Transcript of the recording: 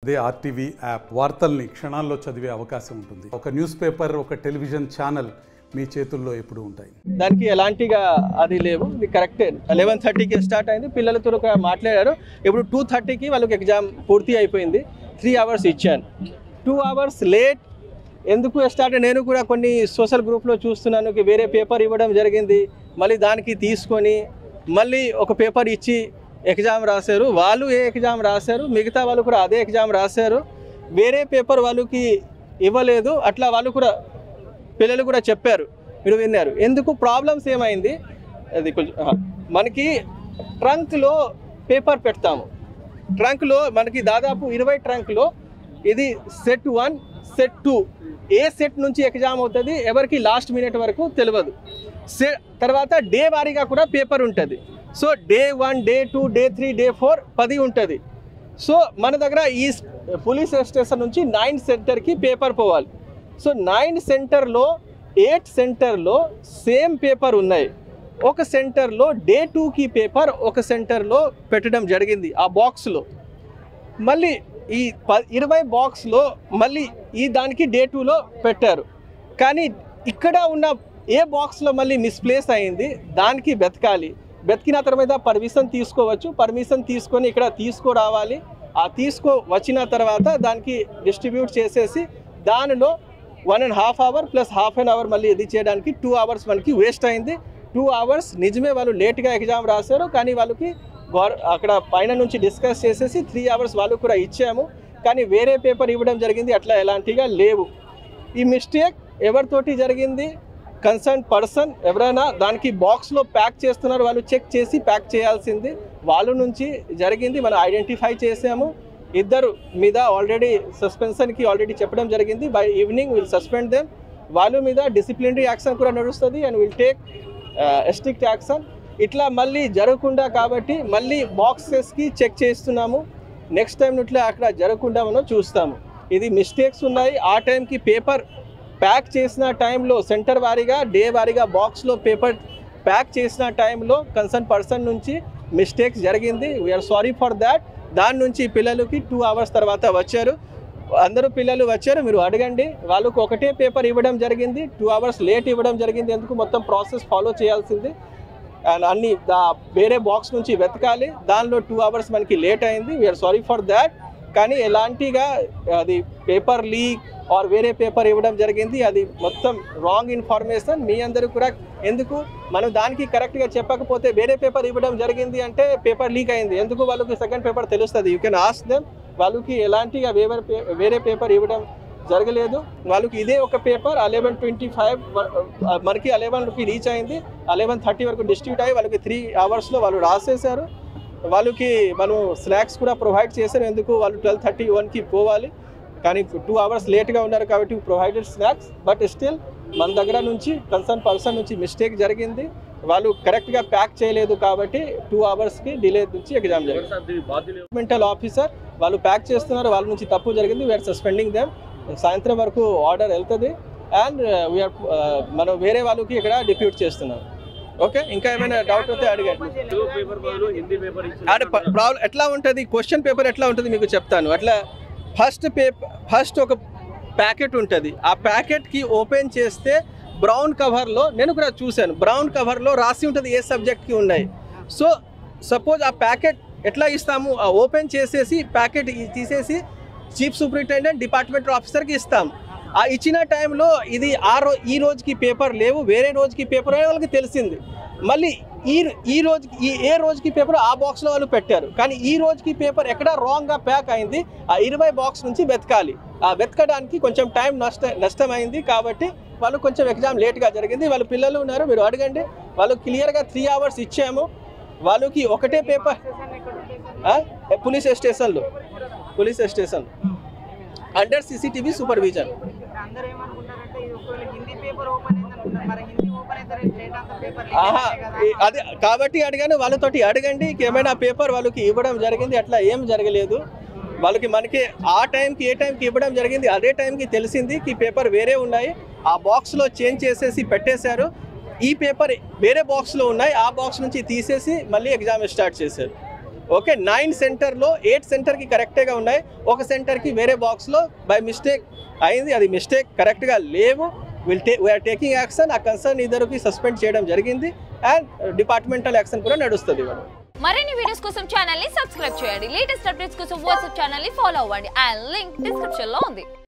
అదే RTV app వార్తల్ని క్షణాల్లో చదివే అవకాశం ఉంటుంది. ఒక న్యూస్ పేపర్, ఒక టెలివిజన్ ఛానల్ మీ చేతుల్లో ఎప్పుడు ఉంటాయి. దానికి ఎలాంటిగా అది లేవు, ఇది కరెక్టే. 11:30కి స్టార్ట్ అయింది, పిల్లలతో మాట్లాడారు. ఇప్పుడు 2:30కి వాళ్ళకి ఎగ్జామ్ పూర్తి అయిపోయింది. 3 hours ఇచ్చాను. 2 hours లేట్ ఎందుకు స్టార్ట్? నేను కూడా కొన్ని సోషల్ గ్రూప్లో చూస్తున్నాను, వేరే పేపర్ ఇవ్వడం జరిగింది, మళ్ళీ దానికి తీసుకొని మళ్ళీ ఒక పేపర్ ఇచ్చి ఎగ్జామ్ రాశారు. వాళ్ళు ఏ ఎగ్జామ్ రాశారు, మిగతా వాళ్ళు కూడా అదే ఎగ్జామ్ రాశారు. వేరే పేపర్ వాళ్ళకి ఇవ్వలేదు. అట్లా వాళ్ళు కూడా పిల్లలు కూడా చెప్పారు, మీరు విన్నారు. ఎందుకు ప్రాబ్లమ్స్ ఏమైంది? అది కొంచెం మనకి ట్రంక్లో పేపర్ పెడతాము. ట్రంక్లో మనకి దాదాపు 20 ట్రంక్లో ఇది సెట్ 1, సెట్ 2. ఏ సెట్ నుంచి ఎగ్జామ్ అవుతుంది ఎవరికి లాస్ట్ మినిట్ వరకు తెలియదు. తర్వాత డే వారీగా కూడా పేపర్ ఉంటుంది. So day 1, day 2, day 3, day 4 10 ఉంటుంది. సో మన దగ్గర ఈ పోలీస్ స్టేషన్ నుంచి 9 సెంటర్కి పేపర్ పోవాలి. సో 9 సెంటర్లో 8 సెంటర్లో సేమ్ పేపర్ ఉన్నాయి. ఒక సెంటర్లో డే 2కి పేపర్ ఒక సెంటర్లో పెట్టడం జరిగింది ఆ బాక్స్లో. మళ్ళీ ఈ 20 బాక్స్లో మళ్ళీ ఈ దానికి డే 2లో పెట్టారు. కానీ ఇక్కడ ఉన్న ఏ బాక్స్లో మళ్ళీ మిస్ప్లేస్ అయింది, దానికి వెతకాలి. వెతికిన తర్వాత పర్మిషన్ తీసుకోవచ్చు. పర్మిషన్ తీసుకొని ఇక్కడ తీసుకురావాలి. ఆ వచ్చిన తర్వాత దానికి డిస్ట్రిబ్యూట్ చేసేసి దానిలో 1.5 hour ప్లస్ ½ an hour మళ్ళీ ఇది చేయడానికి 2 hours మనకి వేస్ట్ అయింది. 2 hours నిజమే వాళ్ళు లేట్గా ఎగ్జామ్ రాశారు, కానీ వాళ్ళకి అక్కడ పైన నుంచి డిస్కస్ చేసేసి 3 hours వాళ్ళు కూడా ఇచ్చాము. కానీ వేరే పేపర్ ఇవ్వడం జరిగింది, అట్లా ఎలాంటిగా లేవు. ఈ మిస్టేక్ ఎవరితోటి జరిగింది? కన్సర్న్ పర్సన్ ఎవరైనా దానికి బాక్స్లో ప్యాక్ చేస్తున్నారు, వాళ్ళు చెక్ చేసి ప్యాక్ చేయాల్సింది వాళ్ళ నుంచి జరిగింది. మనం ఐడెంటిఫై చేసాము. 2 మీద ఆల్రెడీ సస్పెన్షన్కి ఆల్రెడీ చెప్పడం జరిగింది. By evening will suspend them. వాళ్ళ మీద డిసిప్లినరీ యాక్షన్ కూడా నడుస్తుంది and will take strict action. ఇట్లా మళ్ళీ జరగకుండా కాబట్టి మళ్ళీ బాక్సెస్కి చెక్ చేస్తున్నాము. నెక్స్ట్ టైం ఇట్లా అక్కడ జరగకుండా మనం చూస్తాము. ఇది మిస్టేక్స్ ఉన్నాయి. ఆ టైంకి పేపర్ ప్యాక్ చేసిన టైంలో సెంటర్ వారీగా డే వారీగా బాక్స్లో పేపర్ ప్యాక్ చేసిన టైంలో కన్సర్న్ పర్సన్ నుంచి మిస్టేక్స్ జరిగింది. We're sorry for that. దాని నుంచి పిల్లలకి 2 hours తర్వాత వచ్చారు. అందరూ పిల్లలు వచ్చారు, మీరు అడగండి. వాళ్ళకు ఒకటే పేపర్ ఇవ్వడం జరిగింది, 2 hours లేట్ ఇవ్వడం జరిగింది. ఎందుకు? మొత్తం ప్రాసెస్ ఫాలో చేయాల్సింది అండ్ అన్ని వేరే బాక్స్ నుంచి వెతకాలి. దానిలో 2 hours మనకి లేట్ అయింది. We're sorry for that. కానీ ఎలాంటిగా అది పేపర్ లీక్ ఆర్ వేరే పేపర్ ఇవ్వడం జరిగింది, అది మొత్తం రాంగ్ ఇన్ఫర్మేషన్. మీ అందరూ కూడా ఎందుకు మనం దానికి కరెక్ట్గా చెప్పకపోతే వేరే పేపర్ ఇవ్వడం జరిగింది అంటే పేపర్ లీక్ అయింది. ఎందుకు? వాళ్ళకి సెకండ్ పేపర్ తెలుస్తుంది. You can ask them. వాళ్ళకి ఎలాంటిగా వేరే పేపర్ ఇవ్వడం జరగలేదు. వాళ్ళకి ఇదే ఒక పేపర్ 11:25 మనకి 11కి రీచ్ అయింది. 11:30 వరకు డిస్ట్రిబ్యూట్ అయ్యి వాళ్ళకి 3 hours వాళ్ళు రాసేసారు. వాళ్ళకి మనం స్నాక్స్ కూడా ప్రొవైడ్ చేశారు. ఎందుకు? వాళ్ళు 12:31కి పోవాలి, కానీ 2 hours లేట్గా ఉన్నారు కాబట్టి ప్రొవైడెడ్ స్నాక్స్. బట్ స్టిల్ మన దగ్గర నుంచి కన్సర్న్ పర్సన్ నుంచి మిస్టేక్ జరిగింది. వాళ్ళు కరెక్ట్గా ప్యాక్ చేయలేదు కాబట్టి 2 hours డిలే నుంచి ఎగ్జామ్ జరిగింది. మెంటల్ ఆఫీసర్ వాళ్ళు ప్యాక్ చేస్తున్నారు, వాళ్ళ నుంచి తప్పు జరిగింది. We're suspending them. సాయంత్రం వరకు ఆర్డర్ వెళ్తుంది అండ్ వీఆర్ మనం వేరే వాళ్ళకి ఇక్కడ డిప్యూట్ చేస్తున్నాం. ఓకే, ఇంకా ఏమైనా డౌట్ అయితే అడగండి. ప్రాబ్లం ఎట్లా ఉంటుంది? క్వశ్చన్ పేపర్ ఎట్లా ఉంటుంది మీకు చెప్తాను. అట్లా ఫస్ట్ ఒక ప్యాకెట్ ఉంటుంది. ఆ ప్యాకెట్కి ఓపెన్ చేస్తే బ్రౌన్ కవర్లో, నేను కూడా చూశాను, బ్రౌన్ కవర్లో రాసి ఉంటుంది ఏ సబ్జెక్ట్కి ఉన్నాయి. సో సపోజ్ ఆ ప్యాకెట్ ఎట్లా ఇస్తాము? ఓపెన్ చేసేసి ప్యాకెట్ తీసేసి చీఫ్ సూపరింటెండెంట్ డిపార్ట్మెంట్ ఆఫీసర్కి ఇస్తాం. ఆ ఇచ్చిన టైంలో ఇది ఈ రోజుకి పేపర్ లేవు, వేరే రోజుకి పేపర్ వాళ్ళకి తెలిసింది. మళ్ళీ ఏ రోజుకి పేపర్ ఆ బాక్స్లో వాళ్ళు పెట్టారు. కానీ ఈ రోజుకి పేపర్ ఎక్కడ రాంగ్గా ప్యాక్ అయింది, ఆ 20 బాక్స్ నుంచి వెతకాలి. ఆ వెతకడానికి కొంచెం టైం నష్టమైంది కాబట్టి వాళ్ళు కొంచెం ఎగ్జామ్ లేట్గా జరిగింది. వాళ్ళు పిల్లలు ఉన్నారు, మీరు అడగండి. వాళ్ళు క్లియర్గా 3 hours ఇచ్చాము. వాళ్ళకి ఒకటే పేపర్ పోలీస్ స్టేషన్లో అండర్ CCTV సూపర్విజన్. అదే కాబట్టి అడిగాను, వాళ్ళతోటి అడగండి ఏమైనా పేపర్ వాళ్ళకి ఇవ్వడం జరిగింది. అట్లా ఏం జరగలేదు. వాళ్ళకి మనకి ఆ టైంకి ఏ టైంకి ఇవ్వడం జరిగింది అదే టైంకి తెలిసింది కి పేపర్ వేరే ఉన్నాయి. ఆ బాక్స్లో చేంజ్ చేసేసి పెట్టేశారు. ఈ పేపర్ వేరే బాక్స్లో ఉన్నాయి, ఆ బాక్స్ నుంచి తీసేసి మళ్ళీ ఎగ్జామ్ స్టార్ట్ చేశారు. ఓకే 9 సెంటర్లో 8 సెంటర్కి కరెక్ట్గా ఉన్నాయి, ఒక సెంటర్కి వేరే బాక్స్లో బై మిస్టేక్ అయింది, అది మిస్టేక్ కరెక్ట్గా లేవు. We're taking action. ఆ కన్సర్న్ ఇద్దరికి సస్పెండ్ చేయడం జరిగింది అండ్ డిపార్ట్మెంటల్ యాక్షన్ కూడా నడుస్తుంది. మరిన్ని వీడియోస్ కోసం ఛానల్ ని సబ్స్క్రైబ్ చేయండి. లేటెస్ట్ అప్డేట్స్ కోసం వాట్సాప్ ఛానల్ ని ఫాలో అవ్వండి. ఆ లింక్ డిస్క్రిప్షన్ లో ఉంది.